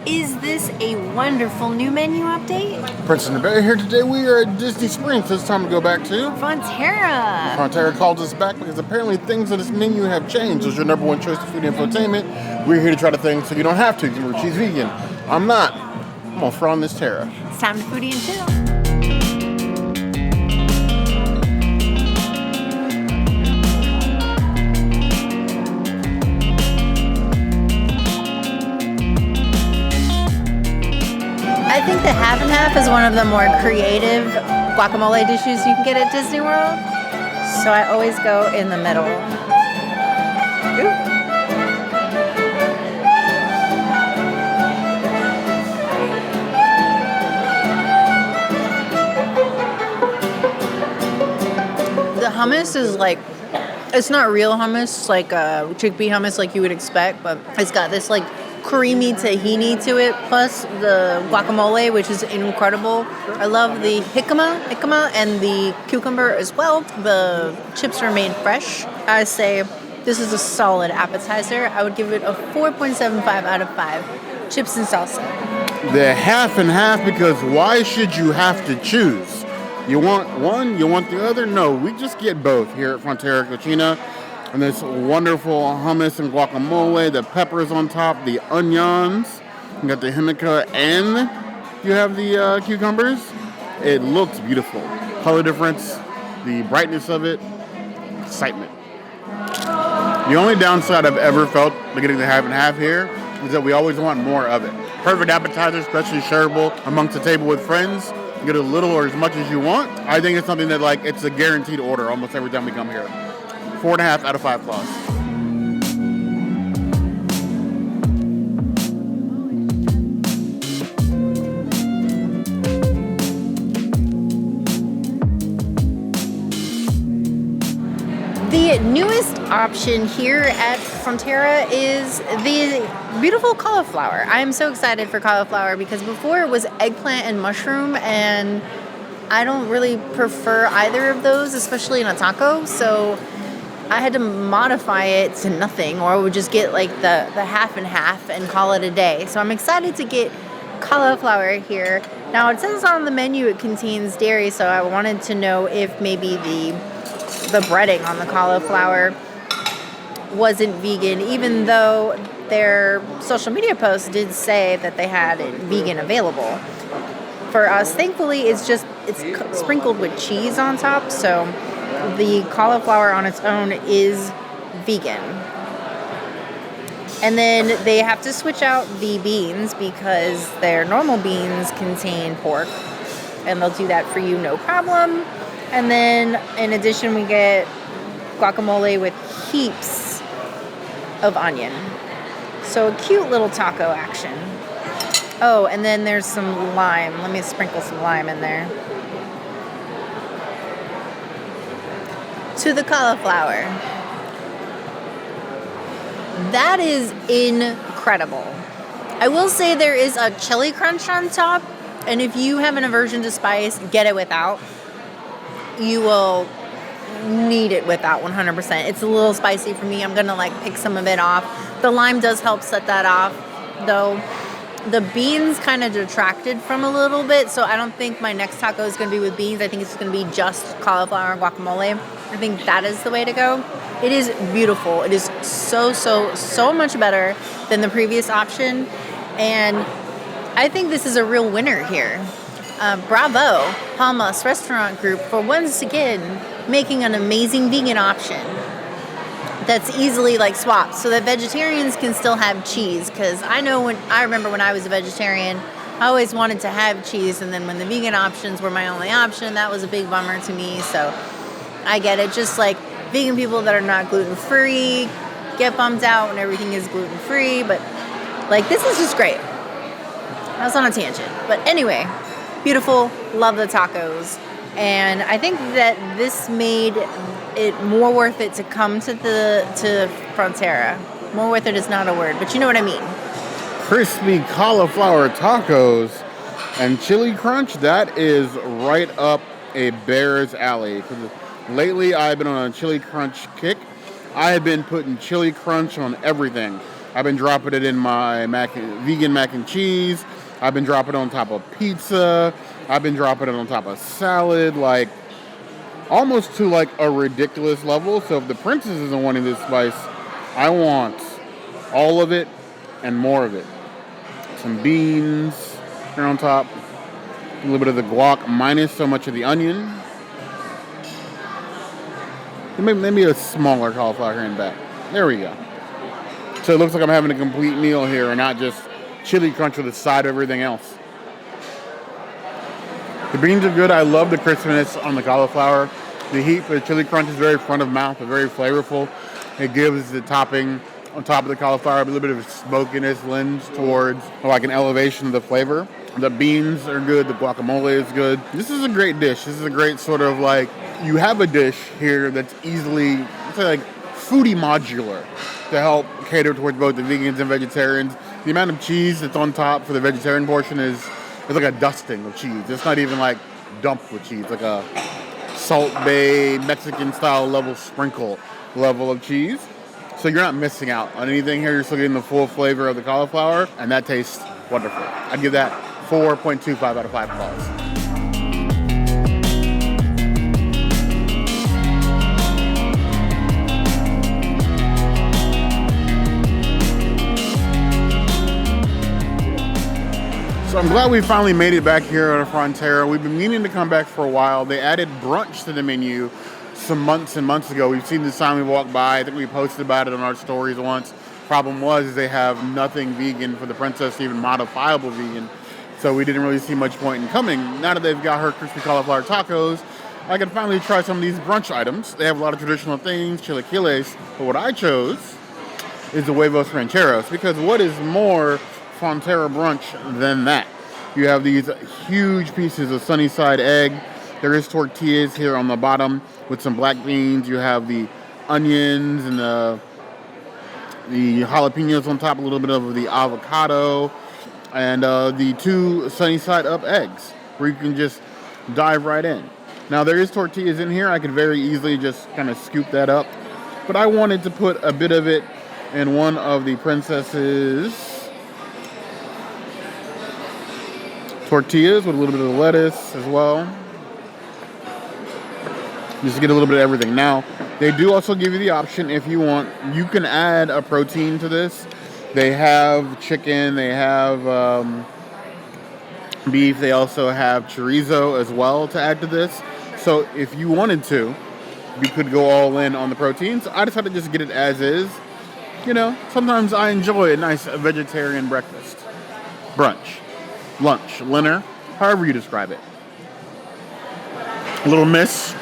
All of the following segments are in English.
Is this a wonderful new menu update? Prince and the Bear here today. We are at Disney Springs. It's time to go back to Frontera. Frontera called us back because apparently things on this menu have changed. It's your number one choice of food infotainment. We're here to try the things so you don't have to. She's vegan. I'm not. I'm gonna fry on this Terra. It's time to foodie and chill. I think the half and half is one of the more creative guacamole dishes you can get at Disney World. So I always go in the middle. Ooh. The hummus is like, it's not real hummus, like chickpea hummus like you would expect, but it's got this like creamy tahini to it, plus the guacamole, which is incredible. I love the jícama and the cucumber as well. The chips are made fresh. I say this is a solid appetizer. I would give it a 4.75 out of 5. Chips and salsa. The half and half, because why should you have to choose? You want one, you want the other? No, we just get both here at Frontera Cocina. And this wonderful hummus and guacamole, the peppers on top, the onions. You got the hjícama and you have the cucumbers. It looks beautiful. Color difference, the brightness of it, excitement. The only downside I've ever felt by getting the half and half here is that we always want more of it. Perfect appetizer, especially shareable amongst the table with friends. You get a little or as much as you want. I think it's something that it's a guaranteed order almost every time we come here. 4.5 out of 5 plus. The newest option here at Frontera is the beautiful cauliflower. I am so excited for cauliflower because before it was eggplant and mushroom, and I don't really prefer either of those, especially in a taco. So I had to modify it to nothing, or I would just get like the half and half and call it a day. So I'm excited to get cauliflower here. Now it says on the menu it contains dairy, so I wanted to know if maybe the breading on the cauliflower wasn't vegan, even though their social media post did say that they had it vegan available. For us, thankfully, it's sprinkled with cheese on top, so the cauliflower on its own is vegan. And then they have to switch out the beans because their normal beans contain pork, and they'll do that for you no problem. And then in addition, we get guacamole with heaps of onion. So a cute little taco action. Oh, and then there's some lime. Let me sprinkle some lime in there. To the cauliflower. That is incredible. I will say there is a chili crunch on top, and if you have an aversion to spice, get it without. You will need it without 100%. It's a little spicy for me. I'm gonna pick some of it off. The lime does help set that off, though. The beans kind of detracted from a little bit, so I don't think my next taco is going to be with beans. I think it's going to be just cauliflower and guacamole. I think that is the way to go. It is beautiful. It is so much better than the previous option, and I think this is a real winner here. Bravo, Hummus Restaurant Group, for once again making an amazing vegan option that's easily swapped so that vegetarians can still have cheese, because I remember when I was a vegetarian, I always wanted to have cheese, and then when the vegan options were my only option, that was a big bummer to me. So I get it. Just like vegan people that are not gluten-free get bummed out when everything is gluten-free, but this is just great. I was on a tangent, but anyway, beautiful, love the tacos, and I think that this made it more worth it to come to Frontera. More worth it is not a word, but you know what I mean. Crispy cauliflower tacos and chili crunch, that is right up a bear's alley. Because lately I've been on a chili crunch kick. I have been putting chili crunch on everything. I've been dropping it in my vegan mac and cheese. I've been dropping it on top of pizza. I've been dropping it on top of salad, like almost to like a ridiculous level. So if the princess isn't wanting this spice, I want all of it and more of it. Some beans here on top. A little bit of the guac minus so much of the onion. Maybe a smaller cauliflower here in the back. There we go. So it looks like I'm having a complete meal here and not just chili crunch with the side of everything else. The beans are good. I love the crispiness on the cauliflower. The heat for the chili crunch is very front of mouth, but very flavorful. It gives the topping on top of the cauliflower a little bit of smokiness, lends towards like an elevation of the flavor. The beans are good. The guacamole is good. This is a great dish. This is a great sort of like, you have a dish here that's easily, let's say like foodie modular to help cater towards both the vegans and vegetarians. The amount of cheese that's on top for the vegetarian portion is like a dusting of cheese. It's not even like dumped with cheese, like a Salt Bay Mexican style level sprinkle level of cheese. So you're not missing out on anything here. You're still getting the full flavor of the cauliflower, and that tastes wonderful. I'd give that 4.25 out of 5 claws. So I'm glad we finally made it back here at Frontera. We've been meaning to come back for a while. They added brunch to the menu some months and months ago. We've seen this sign we walked by. I think we posted about it on our stories once. Problem was they have nothing vegan for the princess, even modifiable vegan. So we didn't really see much point in coming. Now that they've got her crispy cauliflower tacos, I can finally try some of these brunch items. They have a lot of traditional things, chilaquiles, but what I chose is the Huevos Rancheros, because what is more Frontera brunch than that? You have these huge pieces of sunny side egg. There is tortillas here on the bottom with some black beans. You have the onions and the jalapenos on top, a little bit of the avocado, and the 2 sunny side up eggs where you can just dive right in. Now there is tortillas in here. I could very easily just kind of scoop that up, but I wanted to put a bit of it in one of the princess's tortillas with a little bit of the lettuce as well. Just to get a little bit of everything. Now, they do also give you the option, if you want, you can add a protein to this. They have chicken, they have beef, they also have chorizo as well to add to this. So if you wanted to, you could go all in on the proteins. I decided to just get it as is. You know, sometimes I enjoy a nice vegetarian breakfast, brunch, lunch, dinner, however you describe it. A little miss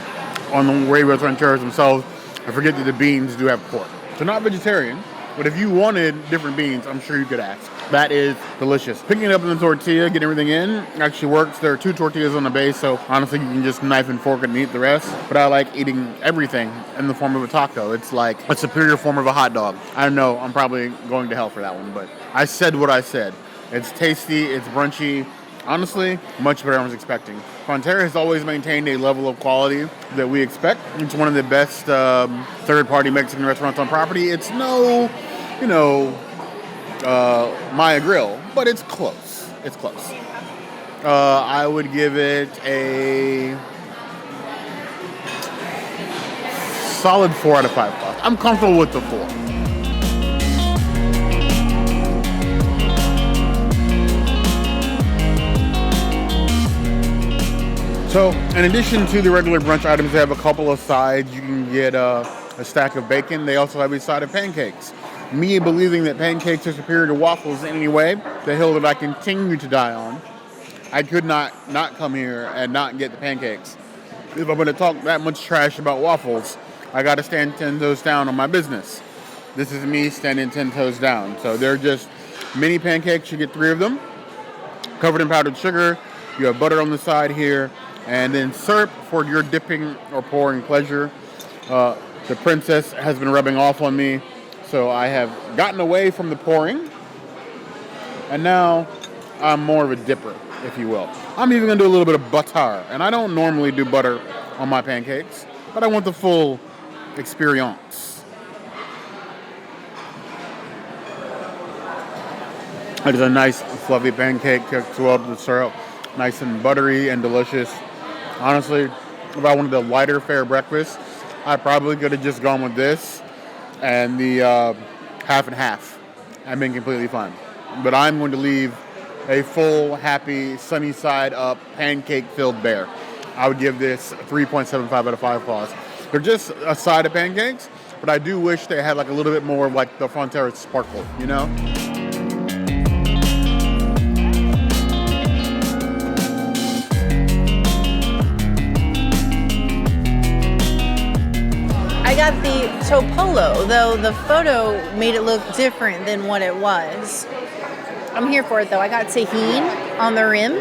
on the Huevos Rancheros themselves. I forget that the beans do have pork. So not vegetarian, but if you wanted different beans, I'm sure you could ask. That is delicious. Picking it up in the tortilla, getting everything in, actually works. There are 2 tortillas on the base, so honestly you can just knife and fork it and eat the rest. But I like eating everything in the form of a taco. It's like a superior form of a hot dog. I know I'm probably going to hell for that one, but I said what I said. It's tasty, it's brunchy. Honestly, much better than I was expecting. Frontera has always maintained a level of quality that we expect. It's one of the best third-party Mexican restaurants on property. It's no, Maya Grill, but it's close. It's close. I would give it a solid 4 out of 5 plus. I'm comfortable with the 4. So, in addition to the regular brunch items, they have a couple of sides. You can get a stack of bacon. They also have a side of pancakes. Me believing that pancakes are superior to waffles in any way, the hill that I continue to die on, I could not come here and not get the pancakes. If I'm going to talk that much trash about waffles, I got to stand 10 toes down on my business. This is me standing 10 toes down. So they're just mini pancakes. You get 3 of them, covered in powdered sugar. You have butter on the side here. And then syrup for your dipping or pouring pleasure. The princess has been rubbing off on me, so I have gotten away from the pouring. And now I'm more of a dipper, if you will. I'm even going to do a little bit of butter. And I don't normally do butter on my pancakes, but I want the full experience. It is a nice fluffy pancake cooked well to the syrup. Nice and buttery and delicious. Honestly, if I wanted a lighter fare breakfast, I probably could have just gone with this and the half and half. I've been completely fine. But I'm going to leave a full, happy, sunny side up, pancake-filled bear. I would give this 3.75 out of 5 claws. They're just a side of pancakes, but I do wish they had like a little bit more of like the Frontera sparkle, you know? I got the Topolo, though the photo made it look different than what it was. I'm here for it, though. I got tahini on the rim.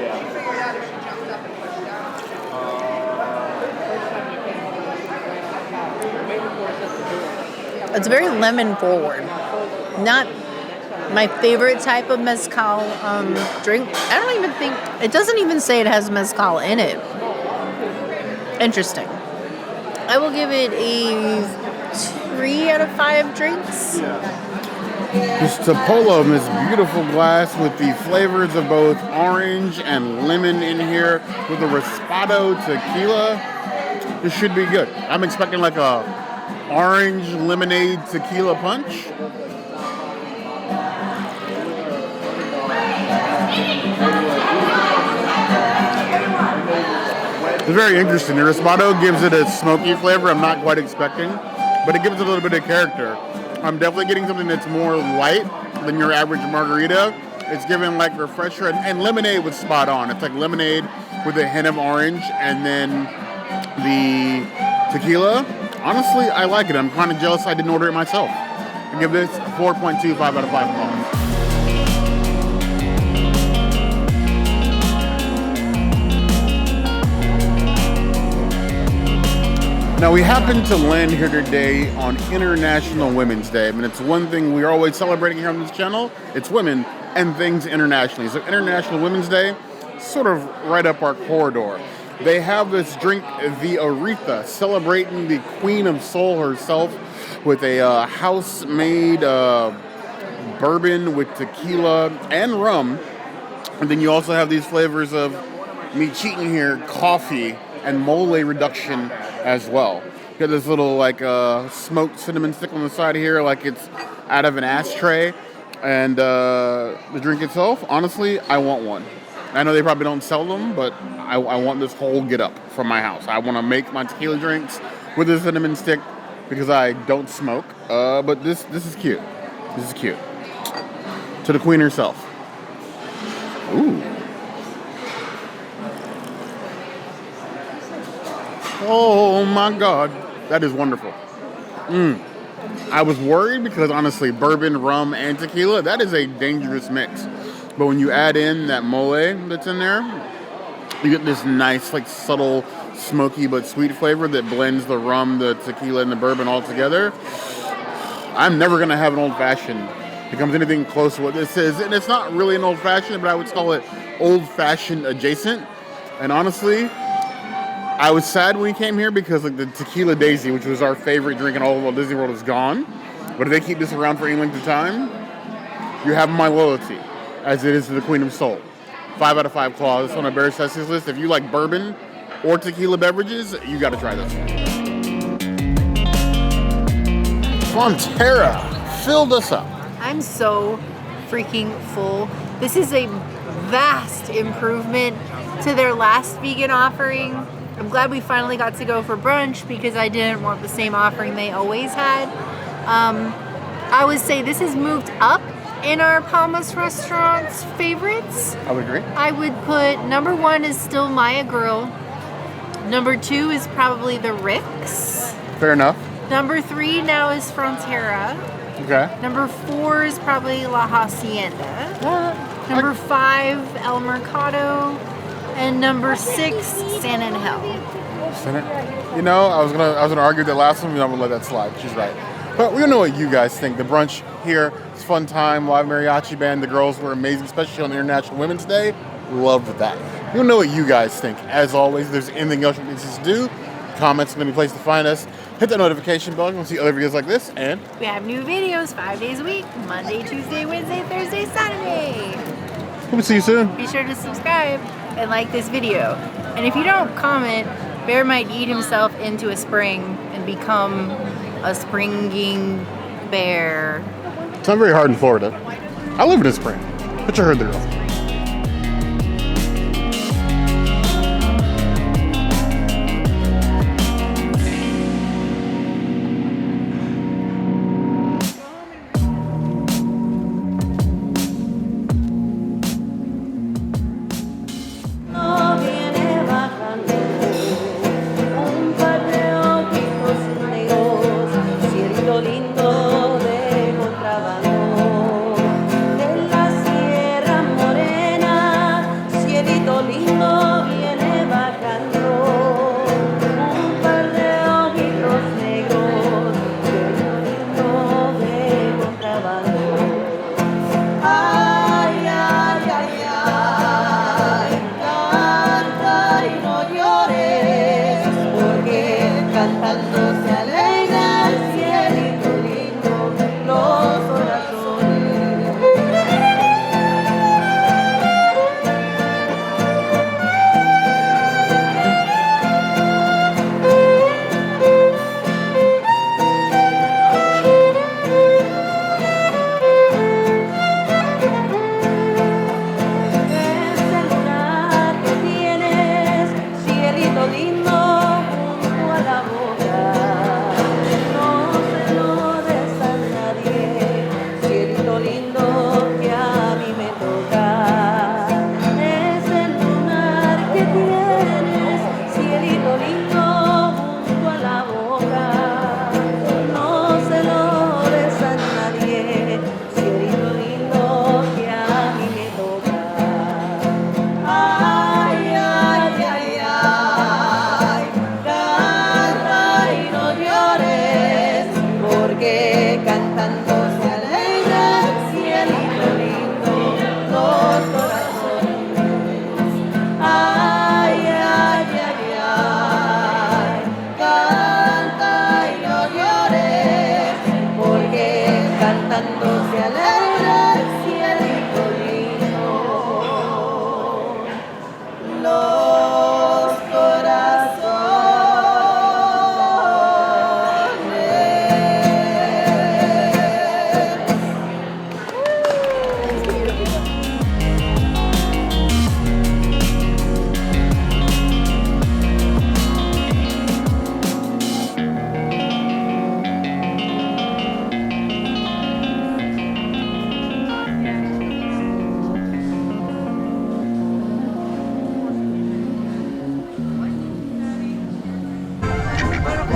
It's very lemon forward. Not my favorite type of mezcal drink. I don't even think, it doesn't even say it has mezcal in it. Interesting. I will give it a 3 out of 5 drinks. This Topolo in this beautiful glass with the flavors of both orange and lemon in here with a reposado tequila. This should be good. I'm expecting like a orange lemonade tequila punch. It's very interesting. The reposado gives it a smoky flavor I'm not quite expecting, but it gives it a little bit of character. I'm definitely getting something that's more light than your average margarita. It's giving like refresher, and lemonade was spot on. It's like lemonade with a hint of orange, and then the tequila. Honestly, I like it. I'm kind of jealous I didn't order it myself. I give this 4.25 out of 5 claws. Now, we happen to land here today on International Women's Day. I mean, it's one thing we're always celebrating here on this channel. It's women and things internationally. So International Women's Day, sort of right up our corridor. They have this drink, the Aretha, celebrating the Queen of Soul herself with a house-made bourbon with tequila and rum. And then you also have these flavors of, me cheating here, coffee and mole reduction as well. You got this little like smoked cinnamon stick on the side here, like it's out of an ashtray. And the drink itself, honestly, I want one. I know they probably don't sell them, but I want this whole get up from my house. I want to make my tequila drinks with a cinnamon stick because I don't smoke. But this is cute. This is cute. To the queen herself. Ooh. Oh my God, that is wonderful. I was worried because honestly, bourbon, rum, and tequila, that is a dangerous mix. But when you add in that mole that's in there, you get this nice, like subtle, smoky but sweet flavor that blends the rum, the tequila, and the bourbon all together. I'm never gonna have an old fashioned that comes anything close to what this is. And it's not really an old fashioned, but I would call it old fashioned adjacent. And honestly, I was sad when we came here because like the Tequila Daisy, which was our favorite drink in all of Walt Disney World, is gone. But if they keep this around for any length of time, you have my loyalty, as it is to the Queen of Soul. 5 out of 5 claws on a Bear Necessities list. If you like bourbon or tequila beverages, you got to try this. Frontera filled us up. I'm so freaking full. This is a vast improvement to their last vegan offering. I'm glad we finally got to go for brunch because I didn't want the same offering they always had. I would say this has moved up in our Palmas restaurant's favorites. I would agree. I would put number 1 is still Maya Grill. Number 2 is probably the Rick's. Fair enough. Number 3 now is Frontera. Okay. Number 4 is probably La Hacienda. Number 5, El Mercado. And number 6, San Angel. You know, I was gonna argue that last one. I'm gonna let that slide. She's right. But we don't know what you guys think. The brunch here, it's a fun time. Live mariachi band. The girls were amazing, especially on International Women's Day. Loved that. We don't know what you guys think. As always, if there's anything else you think us do, comments are gonna be a place to find us. Hit that notification bell. You'll see other videos like this. And We have new videos 5 days a week, Monday, Tuesday, Wednesday, Thursday, Saturday. we'll see you soon. Be sure to subscribe and like this video. And if you don't comment, Bear might eat himself into a spring and become a springing bear. It's not very hard in Florida. I live in a spring. Put your hood there.